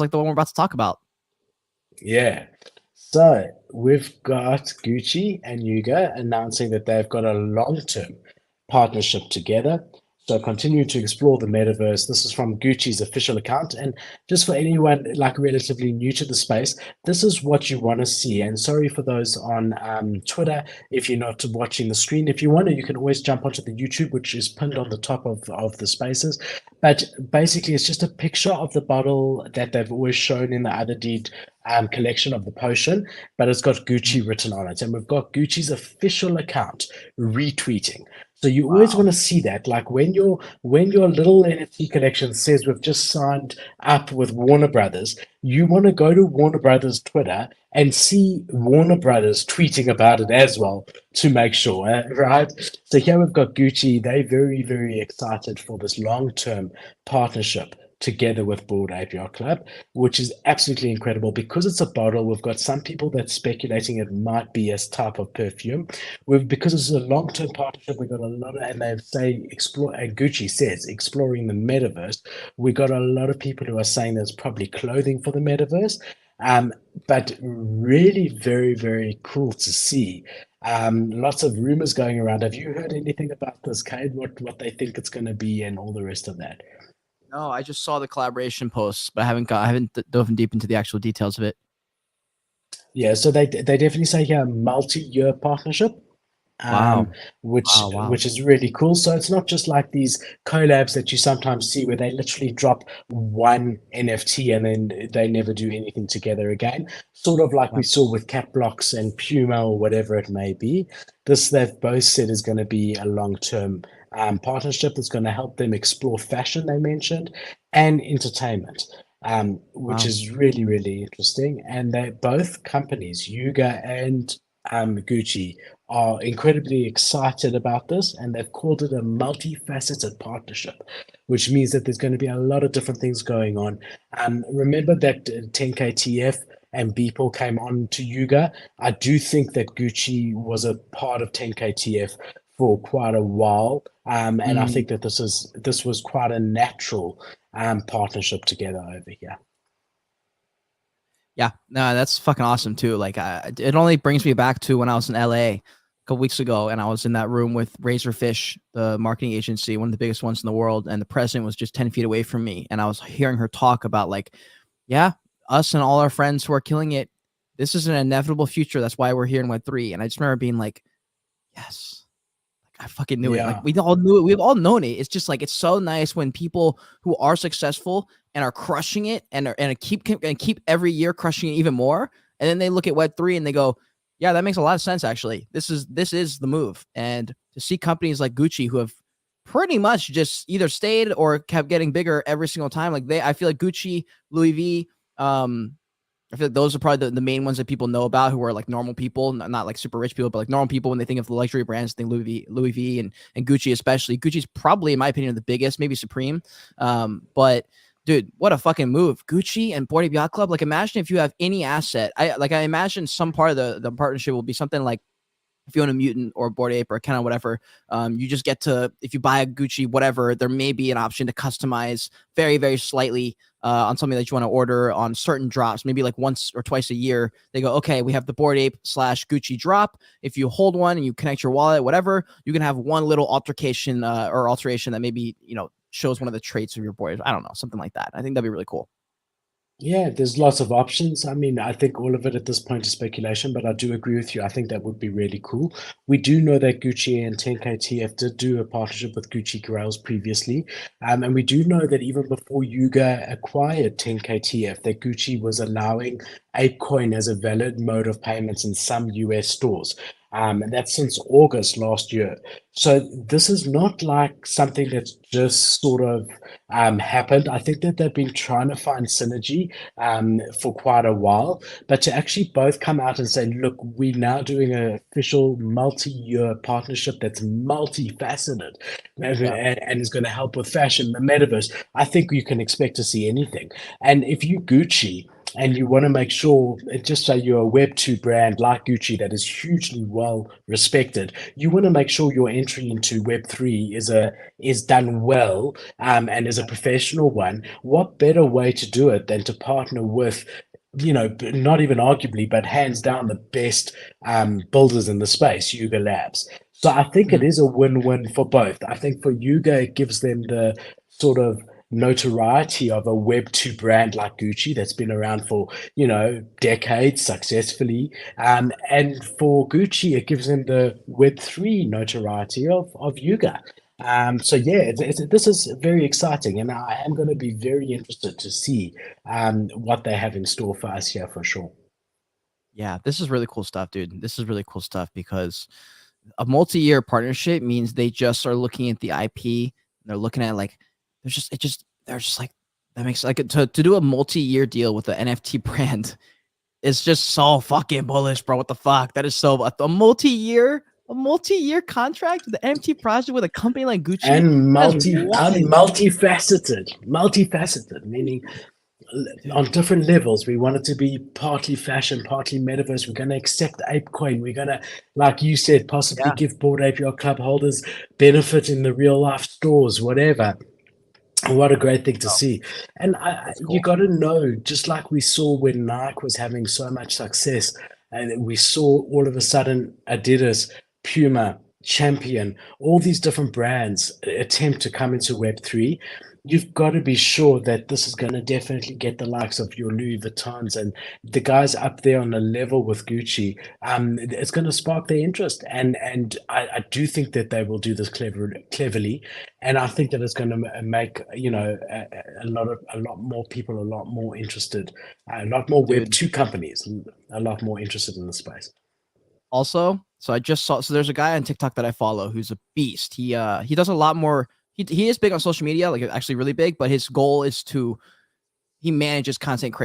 like the one we're about to talk about. Yeah. So we've got Gucci and Yuga announcing that they've got a long-term partnership together. So continue to explore the metaverse. This is from Gucci's official account. And just for anyone like relatively new to the space, this is what you want to see. And sorry for those on Twitter, if you're not watching the screen. If you want to, you can always jump onto the YouTube, which is pinned on the top of the spaces. But basically, it's just a picture of the bottle that they've always shown in the other deed collection of the potion, but it's got Gucci written on it. And we've got Gucci's official account retweeting. So you always want Wow. to see that, like when your little NFT collection says we've just signed up with Warner Brothers, you want to go to Warner Brothers Twitter and see Warner Brothers tweeting about it as well to make sure, right? So here we've got Gucci. They're very, very excited for this long-term partnership together with Bored Ape Yacht Club, which is absolutely incredible because it's a bottle. We've got some people that's speculating it might be a type of perfume. Because it's a long-term partnership, we got a lot of, and they say explore, and Gucci says exploring the metaverse. We got a lot of people who are saying there's probably clothing for the metaverse. Um, but really very, very cool to see. Lots of rumors going around. Have you heard anything about this, Cade? What they think it's going to be and all the rest of that? No, I just saw the collaboration posts, but I haven't dove deep into the actual details of it. Yeah, so they definitely say here multi-year partnership, um, Wow. which Wow. Wow. which is really cool. So it's not just like these collabs that you sometimes see where they literally drop one NFT and then they never do anything together again. Sort of like Yeah. we saw with Cat Blocks and Puma or whatever it may be. This they've both said is going to be a long-term partnership that's going to help them explore fashion, they mentioned, and entertainment. Which Wow. is really, really interesting. And they both companies, Yuga and Gucci, are incredibly excited about this, and they've called it a multifaceted partnership, which means that there's going to be a lot of different things going on. Remember that 10KTF and Beeple came on to Yuga. I do think that Gucci was a part of 10KTF for quite a while, and I Mm. think that this was quite a natural partnership together over here. Yeah, no, that's fucking awesome too. Like, it only brings me back to when I was in LA a couple weeks ago, and I was in that room with Razorfish, the marketing agency, one of the biggest ones in the world, and the president was just 10 feet away from me, and I was hearing her talk about like, yeah, us and all our friends who are killing it. This is an inevitable future. That's why we're here in Web3. And I just remember being like, yes, I fucking knew it. Like Yeah, we all knew it. We've all known it. It's just like it's so nice when people who are successful and are crushing it and keep every year crushing it even more, and then they look at Web3 and they go, "Yeah, that makes a lot of sense. Actually, this is the move." And to see companies like Gucci who have pretty much just either stayed or kept getting bigger every single time, like I feel like Gucci, Louis V, um, I feel like those are probably the main ones that people know about who are like normal people, not like super rich people, but like normal people when they think of the luxury brands, think Louis V and Gucci especially. Gucci's probably, in my opinion, the biggest, maybe Supreme. But dude, what a fucking move. Gucci and Bored Ape Yacht Club. Like imagine if you have any asset. I imagine some part of the partnership will be something like if you own a mutant or a Bored Ape or kind of whatever, you just get to, if you buy a Gucci, whatever, there may be an option to customize very, very slightly on something that you want to order on certain drops, maybe like once or twice a year. They go, okay, we have the Bored Ape / Gucci drop. If you hold one and you connect your wallet, whatever, you can have one little altercation or alteration that maybe, shows one of the traits of your Bored Ape. I don't know, something like that. I think that'd be really cool. yeah, there's lots of options. I mean, I think all of it at this point is speculation, but I do agree with you. I think that would be really cool. We do know that Gucci and 10KTF did do a partnership with Gucci Grails previously. And we do know that even before Yuga acquired 10KTF, that Gucci was allowing ApeCoin as a valid mode of payments in some US stores. And that's since August last year. So this is not like something that's just sort of happened. I think that they've been trying to find synergy for quite a while, but to actually both come out and say, look, we're now doing an official multi-year partnership that's multifaceted Yeah. and is going to help with fashion, the metaverse, I think you can expect to see anything. And if you Gucci, and you want to make sure, just say you're a Web2 brand like Gucci that is hugely well respected, you want to make sure your entry into Web3 is done well, and is a professional one. What better way to do it than to partner with, not even arguably, but hands down the best builders in the space, Yuga Labs. So I think it Mhm. is a win-win for both. I think for Yuga, it gives them the sort of notoriety of a Web2 brand like Gucci that's been around for, decades successfully. And for Gucci, it gives them the Web3 notoriety of Yuga. So yeah, this is very exciting, and I am going to be very interested to see what they have in store for us here for sure. Yeah, this is really cool stuff, dude. This is really cool stuff because a multi-year partnership means they just are looking at the IP. And they're looking at like, they're just like, that makes like to do a multi-year deal with an NFT brand. It's just so fucking bullish, bro. What the fuck? That is so a multi-year contract with the NFT project with a company like Gucci. And That's and wild. multifaceted, meaning on Dude. different levels. We want it to be partly fashion, partly metaverse. We're going to accept ApeCoin. We're going to, like you said, possibly Yeah, give Bored Ape Yacht Club holders benefit in the real life stores, whatever. What a great thing to oh, see. And that's you cool. got to know, just like we saw when Nike was having so much success, and we saw all of a sudden Adidas, Puma, Champion, all these different brands attempt to come into Web3. You've got to be sure that this is going to definitely get the likes of your Louis Vuittons and the guys up there on the level with Gucci. It's going to spark their interest, and I do think that they will do this cleverly, and I think that it's going to make a lot more people a lot more interested, a lot more Dude. Web2 companies a lot more interested in the space. Also, so I just saw, so there's a guy on TikTok that I follow who's a beast. He does a lot more. He is big on social media, like actually really big, but his goal is to he manages content creators.